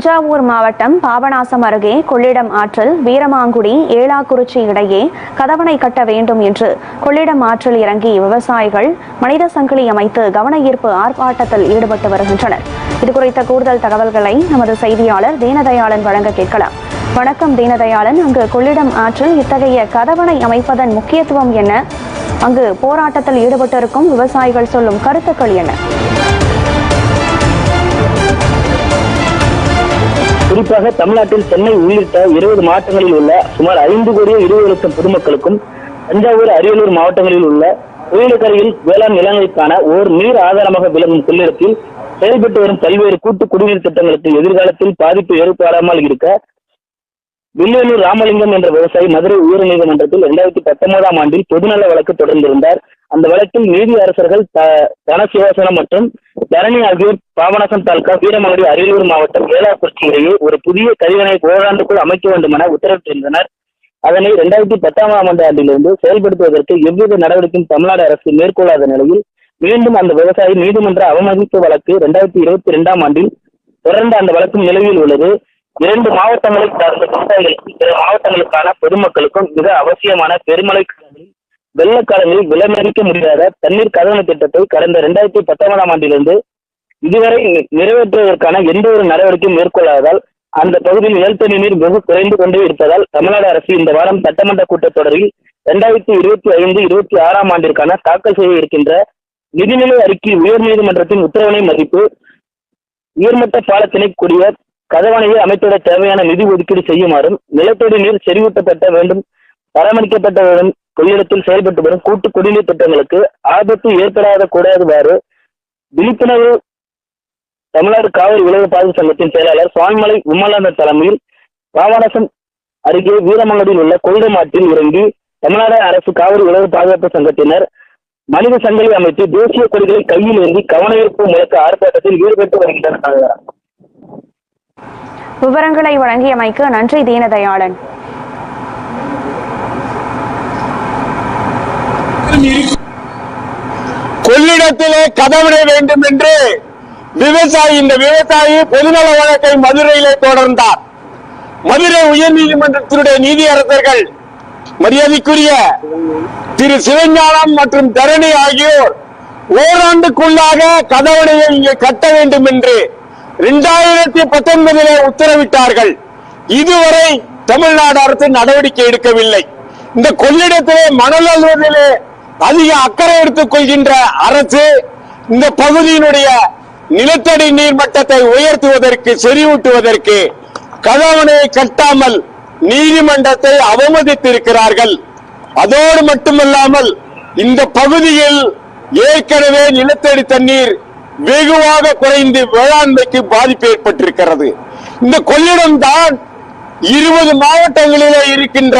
தஞ்சாவூர் மாவட்டம் பாபநாசம் அருகே கொள்ளிடம் ஆற்றில் வீரமாங்குடி ஏலாக்குறிச்சி இடையே கதவணை கட்ட வேண்டும் என்று கொள்ளிடம் ஆற்றில் இறங்கி விவசாயிகள் மனித சங்கிலி அமைத்து கவன ஈர்ப்பு ஆர்ப்பாட்டத்தில் ஈடுபட்டு வருகின்றனர். இதுகுறித்த கூடுதல் தகவல்களை நமது செய்தியாளர் தீனதயாளன் வழங்க கேட்கலாம். வணக்கம் தீனதயாளன், அங்கு கொள்ளிடம் ஆற்றில் இத்தகைய கதவணை அமைப்பதன் முக்கியத்துவம் என்ன? அங்கு போராட்டத்தில் ஈடுபட்டிருக்கும் விவசாயிகள் சொல்லும் கருத்துக்கள் என்ன? குறிப்பாக தமிழ்நாட்டில் சென்னை உள்ளிட்ட 20 மாவட்டங்களில் உள்ள சுமார் 5 கோடியே 20 லட்சம் பொதுமக்களுக்கும் தஞ்சாவூர், அரியலூர் மாவட்டங்களில் உள்ள கோயிலுக்கரையில் வேளாண் நிலங்களுக்கான ஓர் நீர் ஆதாரமாக விளங்கும் கொள்ளிடத்தில் செயல்பட்டு வரும் பல்வேறு கூட்டு குடிநீர் திட்டங்களுக்கு எதிர்காலத்தில் பாதிப்பு ஏற்படாமல் இருக்க வில்லியனூர் ராமலிங்கம் என்ற விவசாயி மதுரை உயர்நீதிமன்றத்தில் 2019ஆம் ஆண்டில் பொதுநல வழக்கு தொடர்ந்திருந்தார். அந்த வழக்கில் நீதி அரசர்கள் தனசிவாசனம் மற்றும் தரணி ஆகியோர் பாபநாசம் தாலுகா வீரமாங்குடி அரியலூர் மாவட்டம் ஏலாக்குறிச்சி இடையே ஒரு புதிய கதிவனை ஓராண்டுக்குள் அமைக்க வேண்டும் என உத்தரவிட்டிருந்தனர். அதனை 2010ஆம் ஆண்டிலிருந்து செயல்படுத்துவதற்கு எவ்வித நடவடிக்கையும் தமிழ்நாடு அரசு மேற்கொள்ளாத நிலையில் மீண்டும் அந்த விவசாயி நீதிமன்ற அவமதிப்பு வழக்கு 2022ஆம் ஆண்டில் தொடர்ந்து அந்த வழக்கும் நிலுவையில் உள்ளது. 2 மாவட்டங்களை சார்ந்த விவசாயிகளுக்கும் பிற மாவட்டங்களுக்கான பொதுமக்களுக்கும் மிக அவசியமான பெருமழை வெள்ளக்காலங்களில் விலைமதிக்க முடியாத தண்ணீர் கதவணை திட்டத்தை கடந்த 2019ஆம் ஆண்டிலிருந்து இதுவரை நிறைவேற்றுவதற்கான எந்த ஒரு நடவடிக்கையும் மேற்கொள்ளாததால் அந்த பகுதியில் நிலத்தடி நீர் வெகு குறைந்து கொண்டே இருப்பதால் தமிழ்நாடு அரசு இந்த வாரம் சட்டமன்ற கூட்டத்தொடரில் 2025-26ஆம் ஆண்டிற்கான தாக்கல் செய்ய இருக்கின்ற நிதிநிலை அறிக்கை உயர்நீதிமன்றத்தின் உத்தரவினை மதிப்பு உயர்மட்ட பாலத்தினை கூடிய கதவணையை அமைத்திட தேவையான நிதி ஒதுக்கீடு செய்யுமாறும் நிலத்தடி நீர் செறிவூட்டப்பட்ட வேண்டும் பராமரிக்கப்பட்ட வேண்டும் கொள்ளிடத்தில் செயல்பட்டு வரும் கூட்டு குடிநீர் திட்டங்களுக்கு ஆபத்து ஏற்படாத கூடாதவாறு விழிப்புணர்வு தமிழ்நாடு காவிரி உலக பாதுகாப்பு சங்கத்தின் செயலாளர் சுவாமிமலை உமானந்தன் தலைமையில் பாபநாசம் அருகே வீரமாங்குடியில் உள்ள கொள்ளிடம் ஆற்றில் இறங்கி தமிழ்நாடு அரசு காவிரி உலக பாதுகாப்பு சங்கத்தினர் மனித சங்கிலி அமைத்து தேசிய கொடிகளை கையில் ஏந்தி கவன ஈர்ப்பு முழக்க ஆர்ப்பாட்டத்தில் ஈடுபட்டு வருகின்றனர். விவரங்களை வழங்கியமைக்கு நன்றி தீனதயாளன். கொள்ளிடத்திலே கதவணை வேண்டும் என்று இந்த விவசாயி பொதுநல வழக்கை மதுரையிலே தொடர்ந்தார். மதுரை உயர்நீதிமன்றத்தினுடைய நீதியரசர்கள் மரியாதைக்குரிய திரு சிவஞானம் மற்றும் தரணி ஆகியோர் ஓராண்டுக்குள்ளாக கதவணையை இங்கே கட்ட வேண்டும் என்று 2019 உத்தரவிட்டார்கள். இதுவரை தமிழ்நாடு அரசு நடவடிக்கை எடுக்கவில்லை. இந்த கொள்ளிடத்திலே மணல் அள்ளுவதிலே அதிக அக்கறை எடுத்துக் கொள்கின்ற அரசு இந்த பகுதியினுடைய நிலத்தடி நீர் மட்டத்தை உயர்த்துவதற்கு செறிவூட்டுவதற்கு கதவணையை கட்டாமல் நீதிமன்றத்தை அவமதித்திருக்கிறார்கள். அதோடு மட்டுமல்லாமல் இந்த பகுதியில் ஏற்கனவே நிலத்தடி தண்ணீர் வெகுவாக குறைந்து வேளாண்மைக்கு பாதிப்பு ஏற்பட்டிருக்கிறது. இந்த கொள்ளிடம் தான் 20 மாவட்டங்களிலே இருக்கின்ற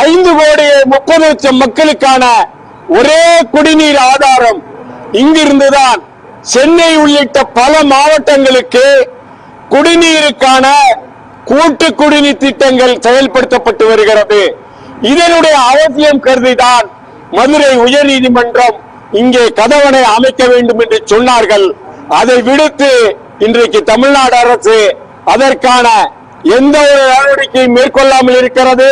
5 கோடி 30 லட்சம் மக்களுக்கான ஒரே குடிநீர் ஆதாரம். இங்கிருந்துதான் சென்னை உள்ளிட்ட பல மாவட்டங்களுக்கு குடிநீருக்கான கூட்டு குடிநீர் திட்டங்கள் செயல்படுத்தப்பட்டு வருகிறது. இதனுடைய அவசியம் கருதிதான் மதுரை உயர்நீதிமன்றம் இங்கே கதவணை அமைக்க வேண்டும் என்று சொன்னார்கள். அதை விடுத்து இன்றைக்கு தமிழ்நாடு அரசு அதற்கான எந்த ஒரு நடவடிக்கையும் மேற்கொள்ளாமல் இருக்கிறது.